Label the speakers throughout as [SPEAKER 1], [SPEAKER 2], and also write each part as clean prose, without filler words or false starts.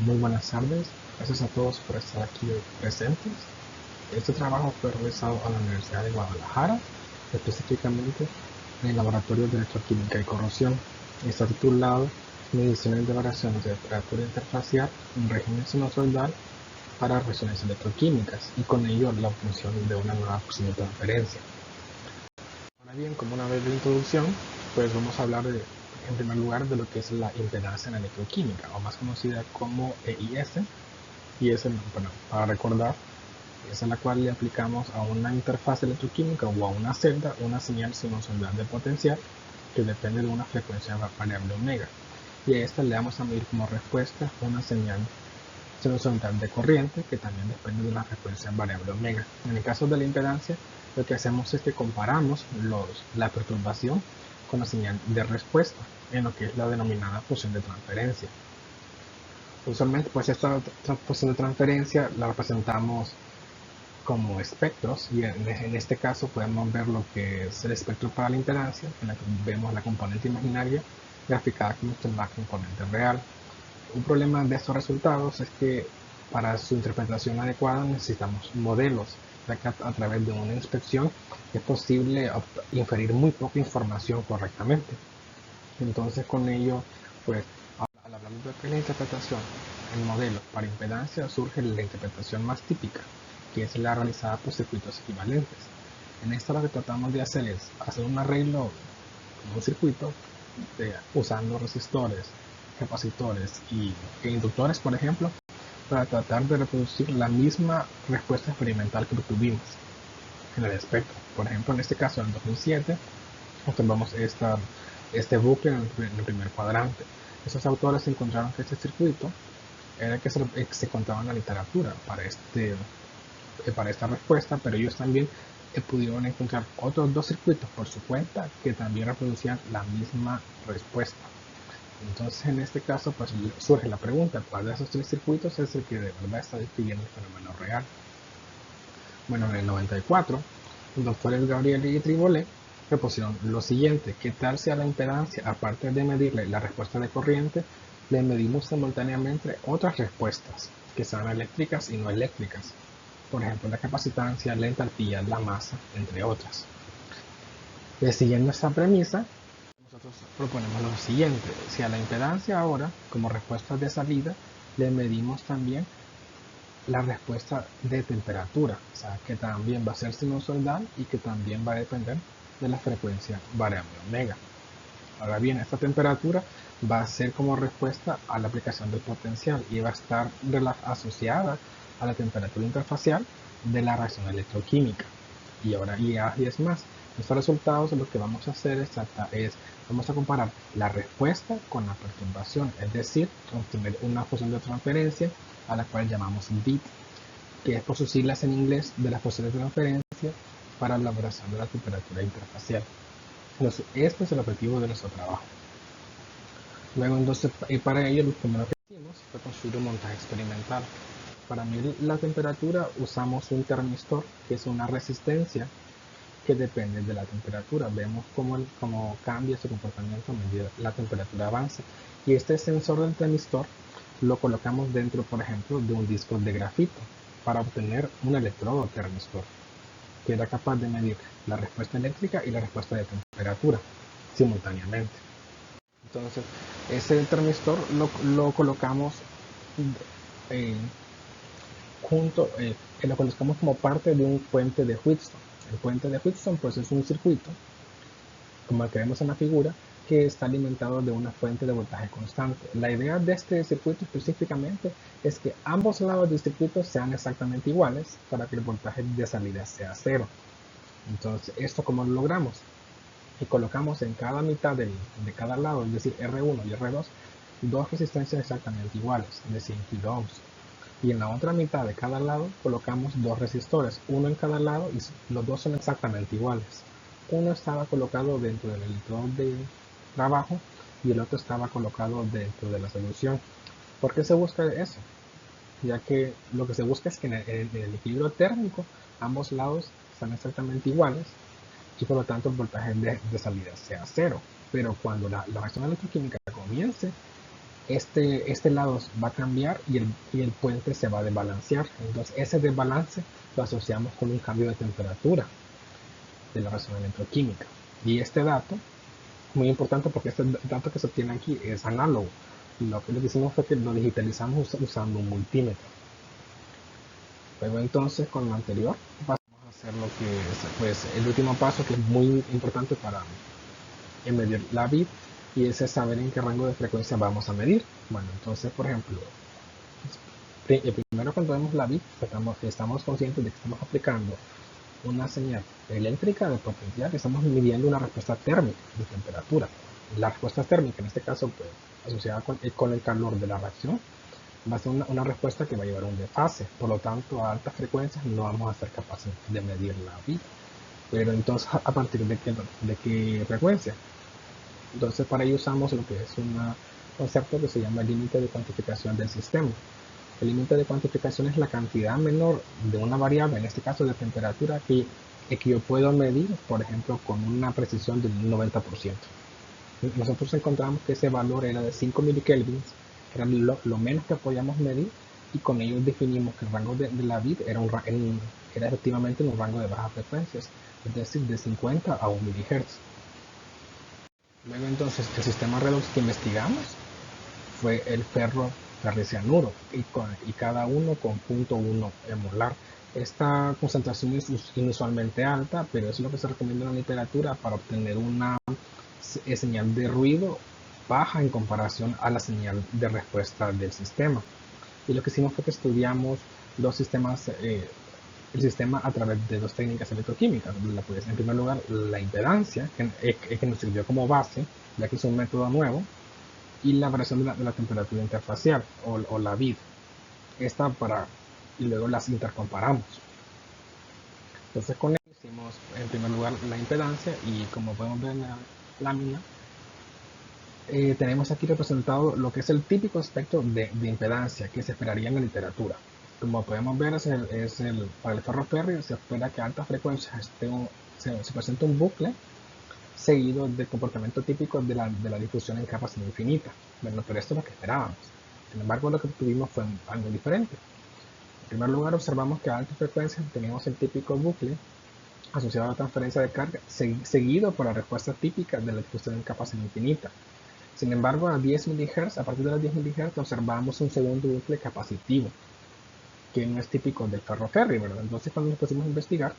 [SPEAKER 1] Muy buenas tardes, gracias a todos por estar aquí presentes. Este trabajo fue realizado a la Universidad de Guadalajara, específicamente en el Laboratorio de Electroquímica y Corrosión. Está titulado Mediciones de variaciones de temperatura interfacial en régimen sinusoidal para reacciones electroquímicas y con ello la obtención de una nueva función de transferencia. Ahora bien, como una vez de introducción, pues vamos a hablar en primer lugar de lo que es la impedancia en la electroquímica, o más conocida como EIS. Y es, bueno, para recordar, es en la cual le aplicamos a una interfaz electroquímica o a una celda una señal sinusoidal de potencial que depende de una frecuencia variable omega. Y a esta le vamos a medir como respuesta una señal sinusoidal de corriente que también depende de una frecuencia variable omega. En el caso de la impedancia, lo que hacemos es que comparamos la perturbación con la señal de respuesta en lo que es la denominada función de transferencia. Usualmente, pues esta función de transferencia la representamos como espectros y en este caso podemos ver lo que es el espectro para la impedancia, en la que vemos la componente imaginaria graficada como la componente real. Un problema de estos resultados es que para su interpretación adecuada necesitamos modelos, ya que a través de una inspección es posible inferir muy poca información correctamente. Entonces con ello, pues al hablar de lo que es la interpretación en modelos para impedancia, surge la interpretación más típica, que es la realizada por circuitos equivalentes. En esta lo que tratamos de hacer es hacer un arreglo de un circuito usando resistores, capacitores e inductores, por ejemplo, para tratar de reproducir la misma respuesta experimental que obtuvimos en el espectro. Por ejemplo, en este caso, en el 2007, observamos este bucle en el primer cuadrante. Esos autores encontraron que este circuito era el que se contaba en la literatura para esta respuesta, pero ellos también pudieron encontrar otros dos circuitos por su cuenta que también reproducían la misma respuesta. Entonces, en este caso, pues surge la pregunta, ¿cuál de esos tres circuitos es el que de verdad está describiendo el fenómeno real? Bueno, en el 94, los doctores Gabriel y Tribolet propusieron lo siguiente: ¿qué tal si a la impedancia, aparte de medirle la respuesta de corriente, le medimos simultáneamente otras respuestas que sean eléctricas y no eléctricas? Por ejemplo, la capacitancia, la entalpía, la masa, entre otras. Siguiendo esta premisa, nosotros proponemos lo siguiente: si a la impedancia ahora, como respuesta de salida, le medimos también la respuesta de temperatura, o sea, que también va a ser sinusoidal y que también va a depender de la frecuencia variable omega. Ahora bien, esta temperatura va a ser como respuesta a la aplicación del potencial y va a estar asociada a la temperatura interfacial de la reacción electroquímica. Y ahora, y es más, estos resultados lo que vamos a hacer es vamos a comparar la respuesta con la perturbación, es decir, obtener una función de transferencia a la cual llamamos bit, que es por sus siglas en inglés de la función de transferencia para la elaboración de la temperatura interfacial. Entonces, este es el objetivo de nuestro trabajo. Luego, entonces, y para ello, lo primero que hicimos fue construir un montaje experimental. Para medir la temperatura usamos un termistor, que es una resistencia que depende de la temperatura. Vemos cómo cambia su comportamiento a medida que la temperatura avanza. Y este sensor del termistor lo colocamos dentro, por ejemplo, de un disco de grafito para obtener un electrodo termistor que era capaz de medir la respuesta eléctrica y la respuesta de temperatura simultáneamente. Entonces, ese termistor lo colocamos lo colocamos como parte de un puente de Wheatstone. El puente de Wheatstone pues es un circuito, como el que vemos en la figura, que está alimentado de una fuente de voltaje constante. La idea de este circuito específicamente es que ambos lados del circuito sean exactamente iguales para que el voltaje de salida sea cero. Entonces, ¿esto cómo lo logramos? Y colocamos en cada mitad de cada lado, es decir, R1 y R2, dos resistencias exactamente iguales, de 100 kilo ohms. Y en la otra mitad de cada lado colocamos dos resistores, uno en cada lado, y los dos son exactamente iguales. Uno estaba colocado dentro del electrodo de trabajo y el otro estaba colocado dentro de la solución. ¿Por qué se busca eso? Ya que lo que se busca es que en el equilibrio térmico ambos lados están exactamente iguales y por lo tanto el voltaje de salida sea cero. Pero cuando la reacción electroquímica comience, este lado va a cambiar y el puente se va a desbalancear. Entonces ese desbalance lo asociamos con un cambio de temperatura de la reacción electroquímica. Y este dato, muy importante porque este dato que se obtiene aquí es análogo. Lo que hicimos fue que lo digitalizamos usando un multímetro. Luego entonces con lo anterior pasamos a hacer lo que es pues, el último paso, que es muy importante para medir la vid, y ese es saber en qué rango de frecuencia vamos a medir. Bueno, entonces por ejemplo, primero cuando vemos la vid estamos conscientes de que estamos aplicando una señal eléctrica de potencial y estamos midiendo una respuesta térmica de temperatura. La respuesta térmica en este caso pues, asociada con el calor de la reacción va a ser una respuesta que va a llevar un desfase. Por lo tanto, a altas frecuencias no vamos a ser capaces de medir la vid. Pero entonces, ¿a partir de qué frecuencia? Entonces, para ello usamos lo que es un concepto que se llama el límite de cuantificación del sistema. El límite de cuantificación es la cantidad menor de una variable, en este caso de temperatura, que yo puedo medir, por ejemplo, con una precisión del 90%. Nosotros encontramos que ese valor era de 5 milikelvins, que era lo menos que podíamos medir, y con ello definimos que el rango de la vid era efectivamente en un rango de bajas frecuencias, es decir, de 50 a 1 MHz. Luego entonces el sistema redox que investigamos fue el ferrocianuro y cada uno con 0.1 molar. Esta concentración es inusualmente alta, pero es lo que se recomienda en la literatura para obtener una señal de ruido baja en comparación a la señal de respuesta del sistema. Y lo que hicimos fue que estudiamos los sistemas, el sistema a través de dos técnicas electroquímicas. Pues, en primer lugar, la impedancia, que nos sirvió como base, ya que es un método nuevo, y la variación de la temperatura interfacial o la vid. Y luego las intercomparamos. Entonces con ello hicimos en primer lugar la impedancia, y como podemos ver en la lámina, tenemos aquí representado lo que es el típico espectro de impedancia que se esperaría en la literatura. Como podemos ver, para el ferroferrio se espera que a alta frecuencia se presente un bucle seguido del comportamiento típico de la difusión en capas infinitas. Bueno, pero esto es lo que esperábamos. Sin embargo, lo que tuvimos fue algo diferente. En primer lugar, observamos que a alta frecuencia teníamos el típico bucle asociado a la transferencia de carga, seguido por la respuesta típica de la difusión en capas infinitas. Sin embargo, a 10 MHz, a partir de las 10 MHz, observamos un segundo bucle capacitivo, que no es típico del ferroferrio, ¿verdad? Entonces, cuando nos pusimos a investigar,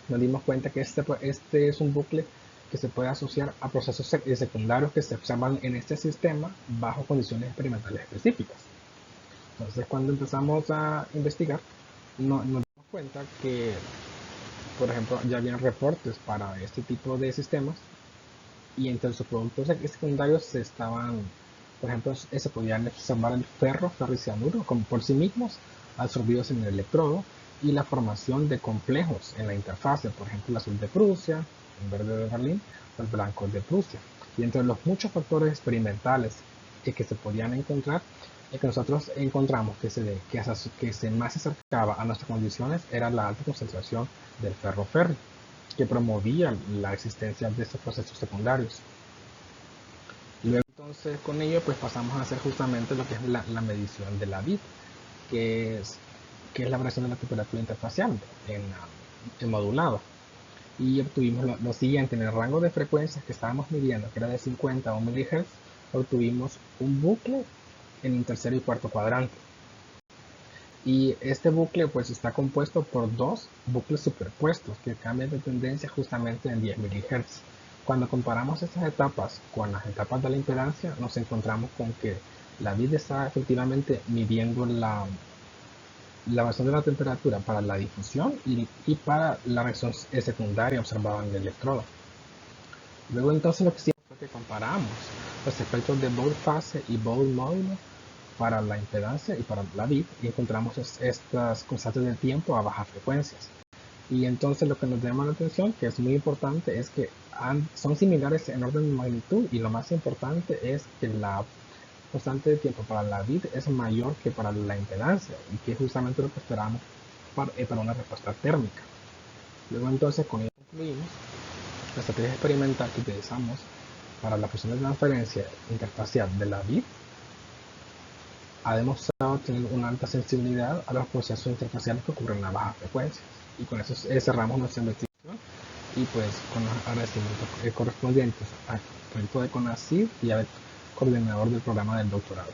[SPEAKER 1] nos dimos cuenta que este es un bucle que se puede asociar a procesos secundarios que se observan en este sistema bajo condiciones experimentales específicas. Entonces, cuando empezamos a investigar, nos dimos cuenta que, por ejemplo, ya habían reportes para este tipo de sistemas, y entre sus productos secundarios por ejemplo, se podían observar el ferricianuro como por sí mismos, absorbidos en el electrodo, y la formación de complejos en la interfase, por ejemplo, el azul de Prusia, el verde de Berlín o el blanco de Prusia. Y entre los muchos factores experimentales que se podían encontrar, el que nosotros encontramos que se más acercaba a nuestras condiciones era la alta concentración del ferroferrio, que promovía la existencia de estos procesos secundarios. Luego entonces con ello pues pasamos a hacer justamente lo que es la medición de la vid, que es la variación de la temperatura interfacial en modulado. Y obtuvimos lo siguiente: en el rango de frecuencias que estábamos midiendo, que era de 50 a 1 MHz, obtuvimos un bucle en el tercero y cuarto cuadrante. Y este bucle pues está compuesto por dos bucles superpuestos que cambian de tendencia justamente en 10 MHz. Cuando comparamos estas etapas con las etapas de la impedancia, nos encontramos con que la vid está efectivamente midiendo la variación de la temperatura para la difusión y para la reacción secundaria observada en el electrodo. Luego entonces lo que hicimos fue que comparamos los efectos de Bode fase y Bode módulo para la impedancia y para la vid, y encontramos estas constantes de tiempo a bajas frecuencias. Y entonces lo que nos llama la atención, que es muy importante, es que son similares en orden de magnitud, y lo más importante es que la constante de tiempo para la vid es mayor que para la impedancia, y que es justamente lo que esperamos para una respuesta térmica. Luego entonces con ello concluimos la estrategia experimental que utilizamos para la función de transferencia interfacial de la vid ha demostrado tener una alta sensibilidad a los procesos interfaciales que ocurren a bajas frecuencias. Y con eso cerramos nuestra investigación y pues con los agradecimientos correspondientes al equipo de CONACYT y al coordinador del programa del doctorado.